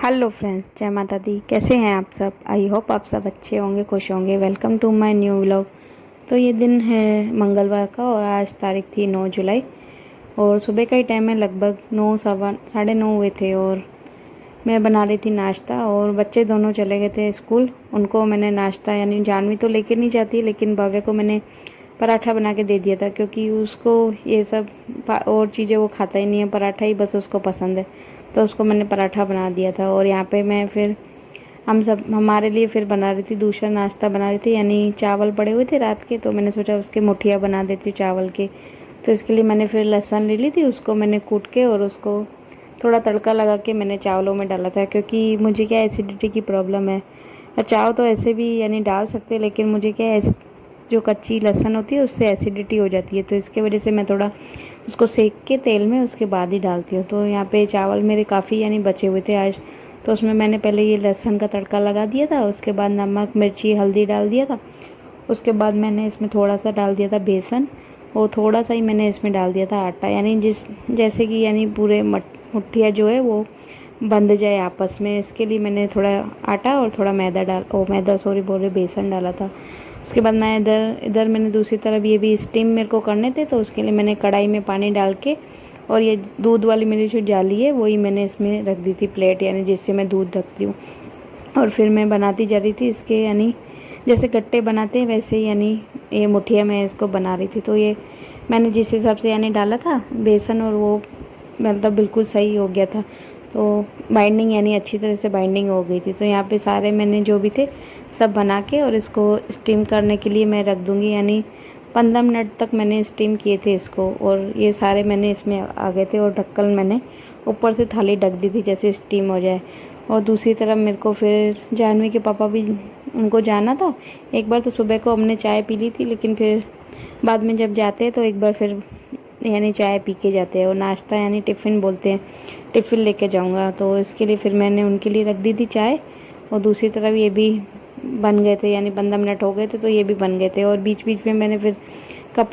Hello friends, जय माता दी। कैसे हैं आप सब? आई होप आप सब अच्छे होंगे, खुश होंगे। Welcome to my new vlog. तो ये दिन है मंगलवार का और आज तारीख थी 9 जुलाई और सुबह का ही टाइम है, लगभग 9 सवा 9:30 हुए थे। और मैं बना रही थी नाश्ता और बच्चे दोनों चले गए थे स्कूल। उनको मैंने नाश्ता, यानी जानवी तो लेके नहीं जाती, लेकिन भव्य को मैंने पराठा बना के दे दिया था, क्योंकि उसको ये सब और चीज़ें वो खाता ही नहीं है, पराठा ही बस उसको पसंद है। तो उसको मैंने पराठा बना दिया था। और यहाँ पे मैं फिर हमारे लिए फिर बना रही थी, दूसरा नाश्ता बना रही थी, यानी चावल पड़े हुए थे रात के, तो मैंने सोचा उसके मुठिया बना देती हूँ चावल के। तो इसके लिए मैंने फिर लहसुन ले ली थी, उसको मैंने कूट के और उसको थोड़ा तड़का लगा के मैंने चावलों में डाला था, क्योंकि मुझे क्या एसिडिटी की प्रॉब्लम है। चाव तो ऐसे भी यानी डाल सकते, लेकिन मुझे क्या जो कच्ची लहसुन होती है उससे एसिडिटी हो जाती है, तो इसके वजह से मैं थोड़ा उसको सेक के तेल में उसके बाद ही डालती हूँ। तो यहाँ पे चावल मेरे काफ़ी यानी बचे हुए थे आज, तो उसमें मैंने पहले ये लहसुन का तड़का लगा दिया था, उसके बाद नमक मिर्ची हल्दी डाल दिया था। उसके बाद मैंने इसमें थोड़ा सा डाल दिया था बेसन और थोड़ा सा ही मैंने इसमें डाल दिया था आटा, यानी जैसे कि यानी पूरे मुठिया जो है वो बंध जाए आपस में। इसके लिए मैंने थोड़ा आटा और थोड़ा मैदा सॉरी बोल रहे बेसन डाला था। उसके बाद मैं इधर इधर मैंने दूसरी तरफ ये भी स्टीम मेरे को करने थे, तो उसके लिए मैंने कढ़ाई में पानी डाल के और ये दूध वाली मेरी जो जाली है वही मैंने इसमें रख दी थी प्लेट, यानी जिससे मैं दूध रखती हूँ। और फिर मैं बनाती जा रही थी इसके, यानी जैसे गट्टे बनाते हैं वैसे ही, यानी ये मुठिया मैं इसको बना रही थी। तो ये मैंने जिस हिसाब से यानी डाला था बेसन, और वो मतलब बिल्कुल सही हो गया था। तो बाइंडिंग यानी अच्छी तरह से बाइंडिंग हो गई थी। तो यहाँ पे सारे मैंने जो भी थे सब बना के और इसको स्टीम करने के लिए मैं रख दूँगी, यानी 15 मिनट तक मैंने स्टीम किए थे इसको। और ये सारे मैंने इसमें आ गए थे और ढक्कन मैंने ऊपर से थाली ढक दी थी जैसे स्टीम हो जाए। और दूसरी तरफ मेरे को फिर जानवी के पापा भी, उनको जाना था। एक बार तो सुबह को हमने चाय पी ली थी, लेकिन फिर बाद में जब जाते हैं तो एक बार फिर यानी चाय पी के जाते हैं। और नाश्ता यानी टिफ़िन बोलते हैं, टिफ़िन लेके जाऊंगा, तो इसके लिए फिर मैंने उनके लिए रख दी थी चाय। और दूसरी तरफ ये भी बन गए थे, यानी 15 मिनट हो गए थे तो ये भी बन गए थे। और बीच बीच में मैंने फिर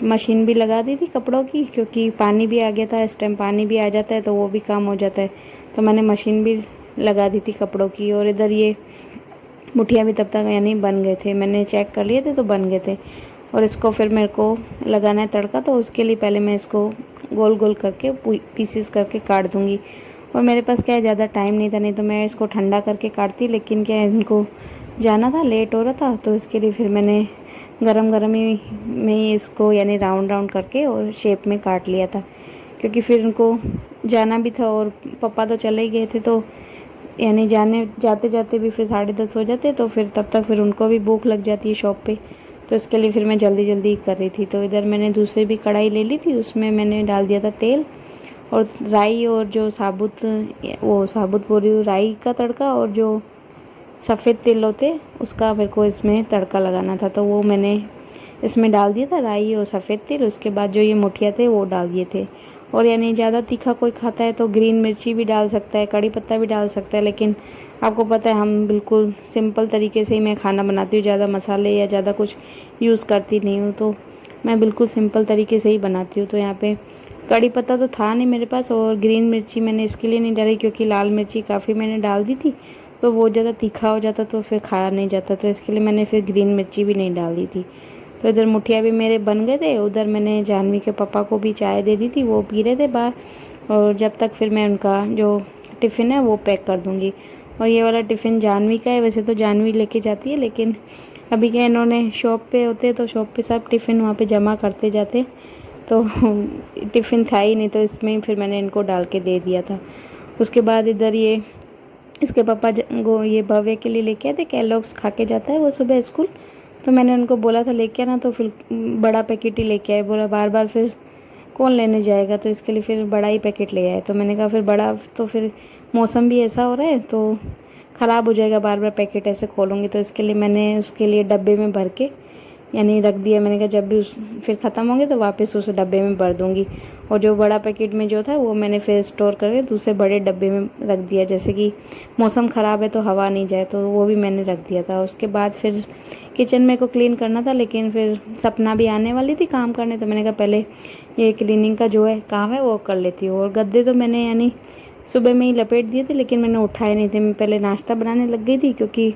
मशीन भी लगा दी थी कपड़ों की, क्योंकि पानी भी आ गया था। इस टाइम पानी भी आ जाता है तो वो भी काम हो जाता है, तो मैंने मशीन भी लगा दी थी कपड़ों की। और इधर ये मुठिया भी तब तक यानी बन गए थे, मैंने चेक कर लिए थे तो बन गए थे। और इसको फिर मेरे को लगाना है तड़का, तो उसके लिए पहले मैं इसको गोल गोल करके पीसेस करके काट दूँगी। और मेरे पास क्या है, ज़्यादा टाइम नहीं था, नहीं तो मैं इसको ठंडा करके काटती, लेकिन क्या है इनको जाना था, लेट हो रहा था, तो इसके लिए फिर मैंने गरम गरम ही में ही इसको यानी राउंड राउंड करके और शेप में काट लिया था, क्योंकि फिर उनको जाना भी था। और पापा तो चले ही गए थे, तो यानी जाते जाते भी फिर 10:30 हो जाते, तो फिर तब तक फिर उनको भी भूख लग जाती है शॉप पे। तो इसके लिए फिर मैं जल्दी जल्दी कर रही थी। तो इधर मैंने दूसरी भी कढ़ाई ले ली थी, उसमें मैंने डाल दिया था तेल और राई, और जो साबुत बोल रही हूँ, राई का तड़का, और जो सफ़ेद तिल होते उसका मेरे को इसमें तड़का लगाना था, तो वो मैंने इसमें डाल दिया था, राई और सफ़ेद तिल। उसके बाद जो ये मुठिया थे वो डाल दिए थे। और यानी ज़्यादा तीखा कोई खाता है तो ग्रीन मिर्ची भी डाल सकता है, कड़ी पत्ता भी डाल सकता है, लेकिन आपको पता है हम बिल्कुल सिंपल तरीके से ही मैं खाना बनाती हूँ, ज़्यादा मसाले या ज़्यादा कुछ यूज़ करती नहीं हूँ, तो मैं बिल्कुल सिंपल तरीके से ही बनाती हूँ। तो यहाँ पे कड़ी पत्ता तो था नहीं मेरे पास, और ग्रीन मिर्ची मैंने इसके लिए नहीं डाली क्योंकि लाल मिर्ची काफ़ी मैंने डाल दी थी, तो वो ज़्यादा तीखा हो जाता तो फिर खाया नहीं जाता, तो इसके लिए मैंने फिर ग्रीन मिर्ची भी नहीं डाल दी थी। तो इधर मुठिया भी मेरे बन गए थे, उधर मैंने जानवी के पापा को भी चाय दे दी थी, वो पी रहे थे बाहर। और जब तक फिर मैं उनका जो टिफ़िन है वो पैक कर दूँगी। और ये वाला टिफ़िन जानवी का है, वैसे तो जानवी लेके जाती है, लेकिन अभी क्या इन्होंने शॉप पे होते तो शॉप पे सब टिफ़िन वहाँ पे जमा करते जाते, तो टिफ़िन था ही नहीं, तो इसमें ही फिर मैंने इनको डाल के दे दिया था। उसके बाद इधर ये इसके पापा वो ये भव्य के लिए लेके आए थे, कैलॉग्स खा के जाता है वो सुबह स्कूल, तो मैंने उनको बोला था लेके आना, तो फिर बड़ा पैकेट ही लेके आए। बोला बार बार फिर कौन लेने जाएगा, तो इसके लिए फिर बड़ा ही पैकेट ले आए। तो मैंने कहा फिर बड़ा, तो फिर मौसम भी ऐसा हो रहा है तो ख़राब हो जाएगा, बार बार पैकेट ऐसे खोलूँगी, तो इसके लिए मैंने उसके लिए डब्बे में भर के यानी रख दिया। मैंने कहा जब भी फिर ख़त्म होंगे तो वापस उस डब्बे में भर दूँगी। और जो बड़ा पैकेट में जो था वो मैंने फिर स्टोर करके दूसरे बड़े डब्बे में रख दिया, जैसे कि मौसम ख़राब है तो हवा नहीं जाए, तो वो भी मैंने रख दिया था। उसके बाद फिर किचन मेरे को क्लीन करना था, लेकिन फिर सपना भी आने वाली थी काम करने, तो मैंने कहा पहले ये क्लीनिंग का जो है काम है वो कर लेती हूँ। और गद्दे तो मैंने यानी सुबह में ही लपेट दिए थे, लेकिन मैंने उठाए नहीं थे। मैं पहले नाश्ता बनाने लग गई थी क्योंकि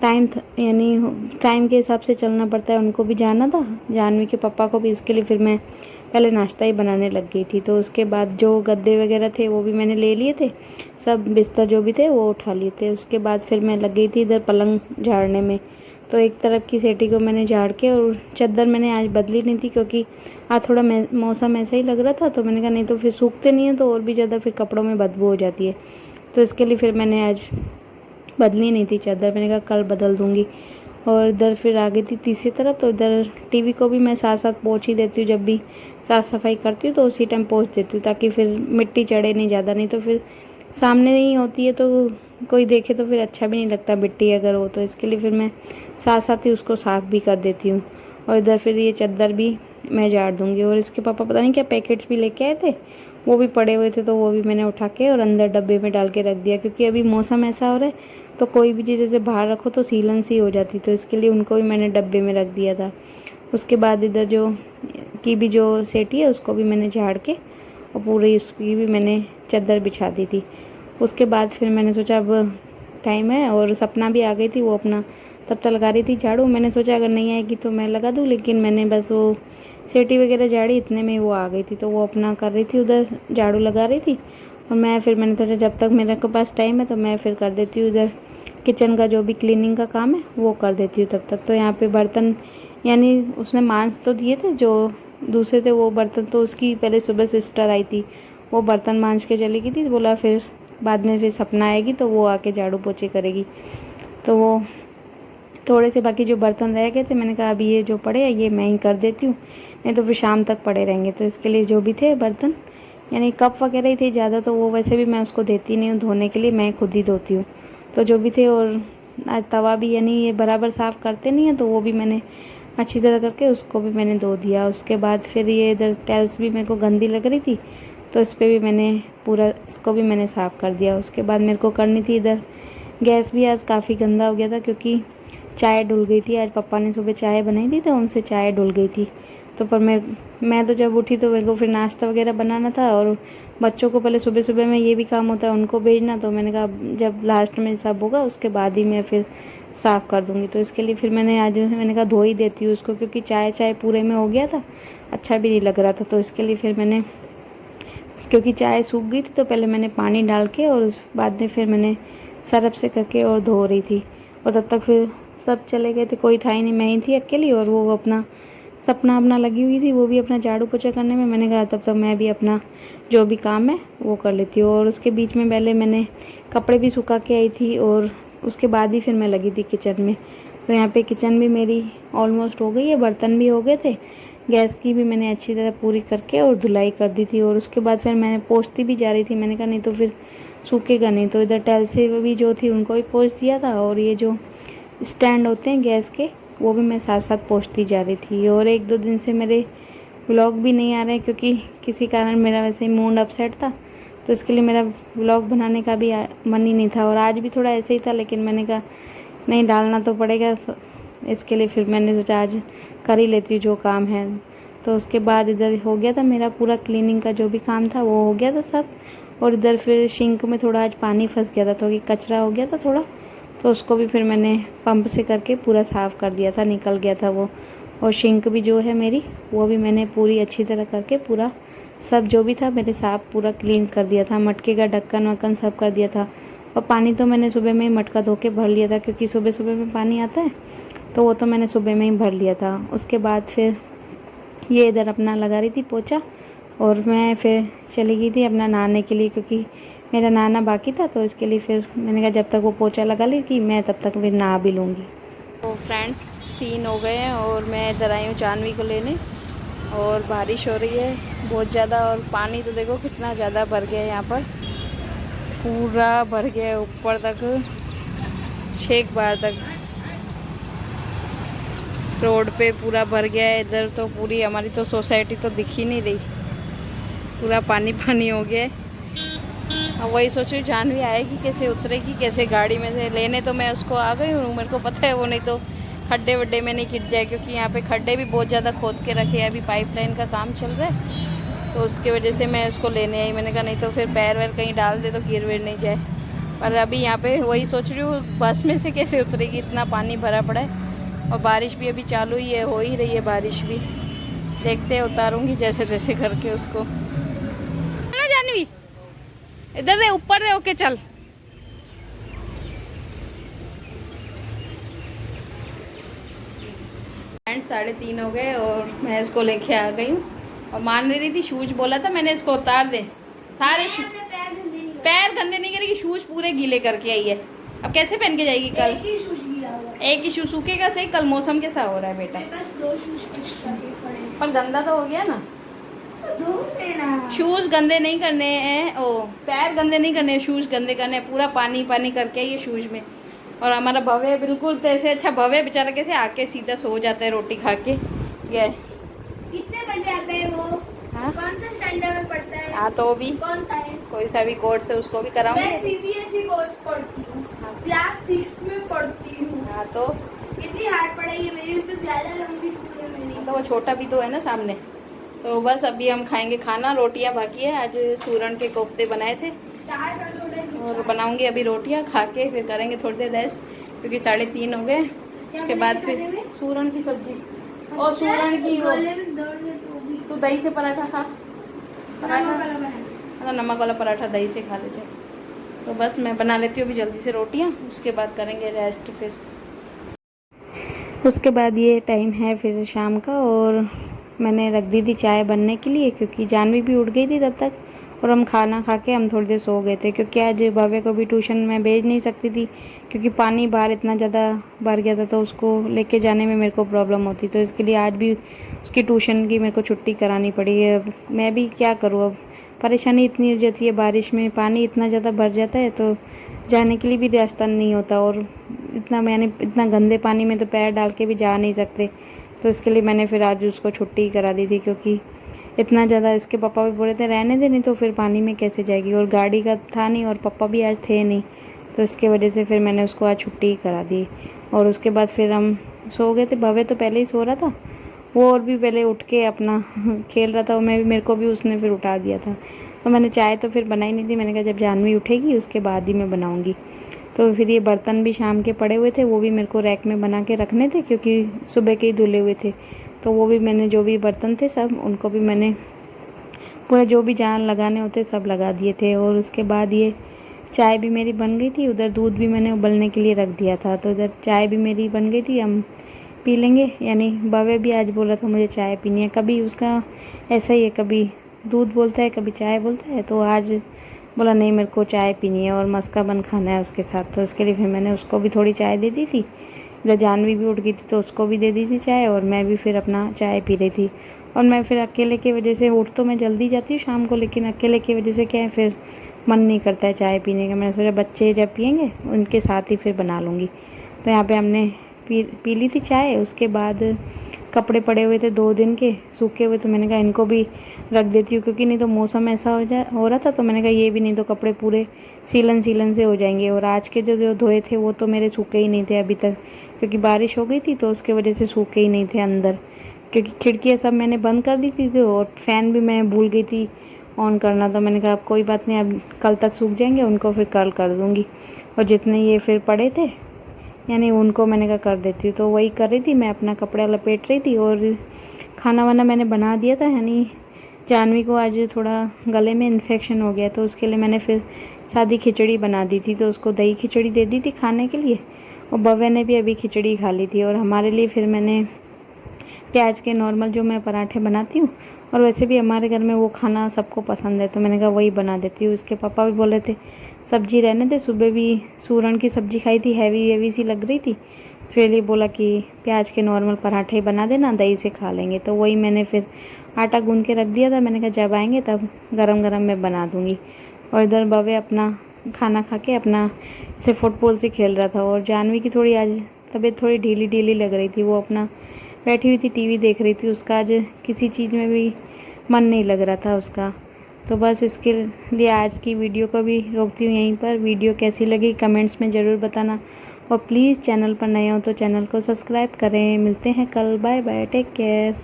टाइम था, यानी टाइम के हिसाब से चलना पड़ता है, उनको भी जाना था, जानवी के पापा को भी, इसके लिए फिर मैं पहले नाश्ता ही बनाने लग गई थी। तो उसके बाद जो गद्दे वगैरह थे वो भी मैंने ले लिए थे, सब बिस्तर जो भी थे वो उठा लिए थे। उसके बाद फिर मैं लग गई थी इधर पलंग झाड़ने में। तो एक तरफ की सेटी को मैंने झाड़ के, और चादर मैंने आज बदली नहीं थी क्योंकि आज थोड़ा मौसम ऐसा ही लग रहा था, तो मैंने कहा नहीं तो फिर सूखते नहीं हैं तो और भी ज़्यादा फिर कपड़ों में बदबू हो जाती है। तो इसके लिए फिर मैंने आज बदली नहीं थी चादर, मैंने कहा कल बदल दूँगी। और इधर फिर आ गई थी तीसरी तरफ, तो इधर टीवी को भी मैं साथ साथ पोंछ ही देती हूँ। जब भी साफ़ सफाई करती हूँ तो उसी टाइम पोंछ देती हूँ, ताकि फिर मिट्टी चढ़े नहीं ज़्यादा, नहीं तो फिर सामने नहीं होती है तो कोई देखे तो फिर अच्छा भी नहीं लगता मिट्टी अगर हो तो। इसके लिए फिर मैं साथ साथ ही उसको साफ़ भी कर देती हूँ। और इधर फिर ये चादर भी मैं झाड़ दूँगी। और इसके पापा पता नहीं क्या पैकेट्स भी लेके आए थे, वो भी पड़े हुए थे, तो वो भी मैंने उठा के और अंदर डब्बे में डाल के रख दिया, क्योंकि अभी मौसम ऐसा हो रहा है तो कोई भी चीज़ जैसे बाहर रखो तो सीलन सी हो जाती, तो इसके लिए उनको भी मैंने डब्बे में रख दिया था। उसके बाद इधर जो सेटी है उसको भी मैंने झाड़ के और पूरी उसकी भी मैंने चादर बिछा दी थी। उसके बाद फिर मैंने सोचा अब टाइम है, और सपना भी आ गई थी, वो अपना तब तक लगा रही थी झाड़ू। मैंने सोचा अगर नहीं आएगी तो मैं लगा दूँ, लेकिन मैंने बस वो सेटी वगैरह झाड़ी, इतने में वो आ गई थी, तो वो अपना कर रही थी उधर, झाड़ू लगा रही थी। और मैंने सोचा जब तक मेरे को पास टाइम है तो मैं फिर कर देती हूँ उधर किचन का जो भी क्लीनिंग का काम है वो कर देती हूँ तब तक। तो यहाँ पे बर्तन, यानी उसने मांज तो दिए थे, जो दूसरे थे वो बर्तन तो उसकी पहले सुबह सिस्टर आई थी, वो बर्तन मांज के चली गई थी, बोला फिर बाद में फिर सपना आएगी तो वो आके झाड़ू पोछे करेगी। तो वो थोड़े से बाकी जो बर्तन रह गए थे, मैंने कहा अभी ये जो पड़े हैं ये मैं ही कर देती हूँ, नहीं तो फिर शाम तक पड़े रहेंगे। तो इसके लिए जो भी थे बर्तन, यानी कप वगैरह ही थे ज़्यादा, तो वो वैसे भी मैं उसको देती नहीं हूँ धोने के लिए, मैं खुद ही धोती हूँ। तो जो भी थे, और आज तवा भी यानी ये बराबर साफ़ करते नहीं है, तो वो भी मैंने अच्छी तरह करके उसको भी मैंने धो दिया। उसके बाद फिर ये इधर टाइल्स भी मेरे को गंदी लग रही थी, तो इस पर भी मैंने पूरा इसको भी मैंने साफ़ कर दिया। उसके बाद मेरे को करनी थी इधर गैस भी, आज काफ़ी गंदा हो गया था क्योंकि चाय डुल गई थी। आज पापा ने सुबह चाय बनाई थी तो उनसे चाय डुल गई थी। तो पर मैं तो जब उठी तो मेरे को फिर नाश्ता वगैरह बनाना था, और बच्चों को पहले सुबह सुबह में ये भी काम होता है उनको भेजना, तो मैंने कहा जब लास्ट में सब होगा उसके बाद ही मैं फिर साफ़ कर दूँगी। तो इसके लिए फिर मैंने कहा धो ही देती हूँ उसको, क्योंकि चाय पूरे में हो गया था, अच्छा भी नहीं लग रहा था। तो इसके लिए फिर मैंने, क्योंकि चाय सूख गई थी तो पहले मैंने पानी डाल के और उस बाद में फिर मैंने सरफ से करके और धो रही थी। और तब तक फिर सब चले गए थे, कोई था ही नहीं, मैं ही थी अकेली, और वो अपना सपना अपना लगी हुई थी, वो भी अपना झाड़ू पोछा करने में। मैंने कहा तब तक मैं भी अपना जो भी काम है वो कर लेती हूँ। और उसके बीच में पहले मैंने कपड़े भी सुखा के आई थी, और उसके बाद ही फिर मैं लगी थी किचन में। तो यहाँ पे किचन भी मेरी ऑलमोस्ट हो गई है, बर्तन भी हो गए थे, गैस की भी मैंने अच्छी तरह पूरी करके और धुलाई कर दी थी। और उसके बाद फिर मैंने पोंछती भी जा रही थी, मैंने कहा नहीं तो फिर सूखेगा नहीं, तो इधर टाइल से भी जो थी उनको भी पोंछ दिया था, और ये जो स्टैंड होते हैं गैस के वो भी मैं साथ साथ पोंछती जा रही थी। और एक दो दिन से मेरे व्लॉग भी नहीं आ रहे क्योंकि किसी कारण मेरा वैसे ही मूड अपसेट था, तो इसके लिए मेरा व्लॉग बनाने का भी मन ही नहीं था। और आज भी थोड़ा ऐसे ही था, लेकिन मैंने कहा नहीं डालना तो पड़ेगा, इसके लिए फिर मैंने सोचा आज कर ही लेती हूँ जो काम है। तो उसके बाद इधर हो गया था मेरा पूरा क्लीनिंग का जो भी काम था वो हो गया था सब। और इधर फिर सिंक में थोड़ा आज पानी फंस गया था, तो कि कचरा हो गया था थोड़ा, तो उसको भी फिर मैंने पंप से करके पूरा साफ़ कर दिया था, निकल गया था वो। और सिंक भी जो है मेरी वो भी मैंने पूरी अच्छी तरह करके पूरा सब जो भी था मैंने साफ़ पूरा क्लीन कर दिया था, मटके का ढक्कन वक्कन सब कर दिया था। और पानी तो मैंने सुबह में ही मटका धो के भर लिया था, क्योंकि सुबह सुबह में पानी आता है, तो वो तो मैंने सुबह में ही भर लिया था। उसके बाद फिर ये इधर अपना लगा रही थी पोछा, और मैं फिर चली गई थी अपना नहाने के लिए, क्योंकि मेरा नहाना बाकी था। तो इसके लिए फिर मैंने कहा जब तक वो पोछा लगा ली कि मैं तब तक फिर नहा भी लूँगी। तो फ्रेंड्स 3 हो गए हैं और मैं इधर आई हूँ जानवी को लेने, और बारिश हो रही है बहुत ज़्यादा, और पानी तो देखो कितना ज़्यादा भर गया है, यहाँ पर पूरा भर गया है ऊपर तक, शेख बार तक रोड पे पूरा भर गया है। इधर तो पूरी हमारी तो सोसाइटी तो दिख ही नहीं रही, पूरा पानी पानी हो गया है। अब वही सोचो जानवी आएगी कैसे, उतरेगी कैसे गाड़ी में से, लेने तो मैं उसको आ गई हूँ, मेरे को पता है वो नहीं तो खड्डे वड्डे में नहीं गिर जाए, क्योंकि यहाँ पे खड्डे भी बहुत ज़्यादा खोद के रखे हैं, अभी पाइपलाइन का काम चल रहा है, तो उसकी वजह से मैं उसको लेने आई। मैंने कहा नहीं तो फिर पैर वैर कहीं डाल दे तो गिर विर नहीं जाए। पर अभी यहाँ पे वही सोच रही हूँ बस में से कैसे उतरेगी, इतना पानी भरा पड़ा है और बारिश भी अभी चालू ही है, हो ही रही है बारिश भी। देखते हैं, उतारूँगी जैसे तैसे करके उसको। चलो जानवी, इधर दे, ऊपर दे, ओके चल। फ्रेंड्स 3:30 हो गए और मैं इसको लेके आ गई हूँ और मान ले रही थी शूज, बोला था मैंने इसको उतार दे सारे पैर गंदे नहीं करेगी, शूज पूरे गीले करके आई है। अब कैसे पहन के जाएगी कल? एक ही शूज सूखेगा सही, कल मौसम कैसा हो रहा है बेटा? बस 2 शूज एक्स्ट्रा के पड़े हैं। पर गंदा तो हो गया ना। धो देना। शूज गंदे नहीं करने हैं, ओ पैर गंदे नहीं करने, शूज गंदे करने, पूरा पानी पानी करके आई है शूज में। और हमारा भव्य बिल्कुल तो ऐसे, अच्छा भव्य बेचारा कैसे आके सीधा सो जाता है रोटी खा के गए। कितने बजे आता है वो? हाँ? कौन सा स्टैंडर्ड में पढ़ता है? हाँ तो भी कौन सा है? कोई सा भी कोर्स है उसको भी कराऊंगी। मैं सीबीएसई कोर्स पढ़ती हूँ, क्लास 6 में पढ़ती हूँ। हाँ तो कितनी हार्ड पढ़ाई है मेरी, उससे ज्यादा लंबी स्कूल है मेरी। तो वो छोटा भी तो है ना सामने। तो बस अभी हम खाएंगे खाना, रोटियां बाकी है। आज सूरन के कोफ्ते बनाए थे 4 साल छोटे से और बनाऊंगी अभी रोटियां, खा के फिर करेंगे थोड़ी देर रेस्ट क्योंकि 3:30 हो गए। उसके बाद फिर सूरन की सब्जी और सूरन की वो, गले में दर्द है तो भी तू दही से पराठा खा, नमक वाला बना। मतलब नमक वाला पराठा दही से खा ले जाए। तो बस मैं बना लेती हूँ अभी जल्दी से रोटियाँ, उसके बाद करेंगे रेस्ट। फिर उसके बाद ये टाइम है फिर शाम का और मैंने रख दी थी चाय बनने के लिए क्योंकि जानवी भी उठ गई थी तब तक और हम खाना खा के हम थोड़ी देर सो गए थे क्योंकि आज भव्य को भी ट्यूशन में भेज नहीं सकती थी क्योंकि पानी बाहर इतना ज़्यादा भर गया था तो उसको लेके जाने में मेरे को प्रॉब्लम होती। तो इसके लिए आज भी उसकी ट्यूशन की मेरे को छुट्टी करानी पड़ी है। अब मैं भी क्या करूँ, अब परेशानी इतनी हो जाती है, बारिश में पानी इतना ज़्यादा भर जाता है तो जाने के लिए भी रास्ता नहीं होता और इतना गंदे पानी में तो पैर डाल के भी जा नहीं सकते। तो इसके लिए मैंने फिर आज उसको छुट्टी करा दी थी क्योंकि इतना ज़्यादा, इसके पापा भी बोल रहे थे रहने दे, नहीं तो फिर पानी में कैसे जाएगी और गाड़ी का था नहीं और पापा भी आज थे नहीं। तो इसके वजह से फिर मैंने उसको आज छुट्टी करा दी और उसके बाद फिर हम सो गए थे। भव्य तो पहले ही सो रहा था, वो और भी पहले उठ के अपना खेल रहा था, मेरे को भी उसने फिर उठा दिया था। तो मैंने चाय तो फिर बनाई नहीं थी, मैंने कहा जब जानवी उठेगी उसके बाद ही मैं बनाऊँगी। तो फिर ये बर्तन भी शाम के पड़े हुए थे, वो भी मेरे को रैक में बना के रखने थे क्योंकि सुबह के ही धुले हुए थे। तो वो भी मैंने, जो भी बर्तन थे सब उनको भी मैंने पूरा जो भी जान लगाने होते सब लगा दिए थे। और उसके बाद ये चाय भी मेरी बन गई थी, उधर दूध भी मैंने उबलने के लिए रख दिया था। तो इधर चाय भी मेरी बन गई थी, हम पी लेंगे। यानी भव्य भी आज बोला था मुझे चाय पीनी है, कभी उसका ऐसा ही है, कभी दूध बोलता है कभी चाय बोलता है। तो आज बोला नहीं मेरे को चाय पीनी है और मस्का बन खाना है उसके साथ। तो उसके लिए फिर मैंने उसको भी थोड़ी चाय दे दी थी। इधर जानवी भी उठ गई थी तो उसको भी दे दी थी चाय और मैं भी फिर अपना चाय पी रही थी। और मैं फिर अकेले की वजह से, उठ तो मैं जल्दी जाती हूँ शाम को, लेकिन अकेले की वजह से क्या है फिर मन नहीं करता है चाय पीने का। मैंने सोचा बच्चे जब पियेंगे उनके साथ ही फिर बना लूँगी। तो यहाँ पे हमने पी ली थी चाय। उसके बाद कपड़े पड़े हुए थे 2 दिन के सूखे हुए, तो मैंने कहा इनको भी रख देती हूँ क्योंकि नहीं तो मौसम ऐसा हो रहा था। तो मैंने कहा ये भी नहीं तो कपड़े पूरे सीलन से हो जाएंगे। और आज के जो धोए थे वो तो मेरे सूखे ही नहीं थे अभी तक क्योंकि बारिश हो गई थी, तो उसके वजह से सूखे ही नहीं थे अंदर क्योंकि खिड़कियाँ सब मैंने बंद कर दी थी और फ़ैन भी मैं भूल गई थी ऑन करना। तो मैंने कहा अब कोई बात नहीं, अब कल तक सूख जाएंगे, उनको फिर कल कर दूँगी। और जितने ये फिर पड़े थे यानी उनको मैंने कहा कर देती हूँ। तो वही कर रही थी, मैं अपना कपड़ा लपेट रही थी और खाना वाना मैंने बना दिया था। यानी जानवी को आज थोड़ा गले में इन्फेक्शन हो गया तो उसके लिए मैंने फिर सादी खिचड़ी बना दी थी, तो उसको दही खिचड़ी दे दी थी खाने के लिए। और भव्य ने भी अभी खिचड़ी खा ली थी और हमारे लिए फिर मैंने प्याज के नॉर्मल जो मैं पराठे बनाती हूँ, और वैसे भी हमारे घर में वो खाना सबको पसंद है तो मैंने कहा वही बना देती हूँ। उसके पापा भी बोले थे सब्जी रहने दे, सुबह भी सूरन की सब्जी खाई थी, हैवी सी लग रही थी, इसके लिए बोला कि प्याज के नॉर्मल पराठे बना देना, दही से खा लेंगे। तो वही मैंने फिर आटा गूंद के रख दिया था, मैंने कहा जब आएंगे तब गरम गरम मैं बना दूँगी। और इधर भव्य अपना खाना खा के अपना ऐसे फुटबॉल से खेल रहा था। और जानवी की थोड़ी आज तबीयत थोड़ी ढीली लग रही थी, वो अपना बैठी हुई थी टीवी देख रही थी, उसका आज किसी चीज़ में भी मन नहीं लग रहा था उसका। तो बस इसके लिए आज की वीडियो को भी रोकती हूँ यहीं पर। वीडियो कैसी लगी कमेंट्स में ज़रूर बताना और प्लीज़ चैनल पर नए हो तो चैनल को सब्सक्राइब करें। मिलते हैं कल, बाय बाय, टेक केयर।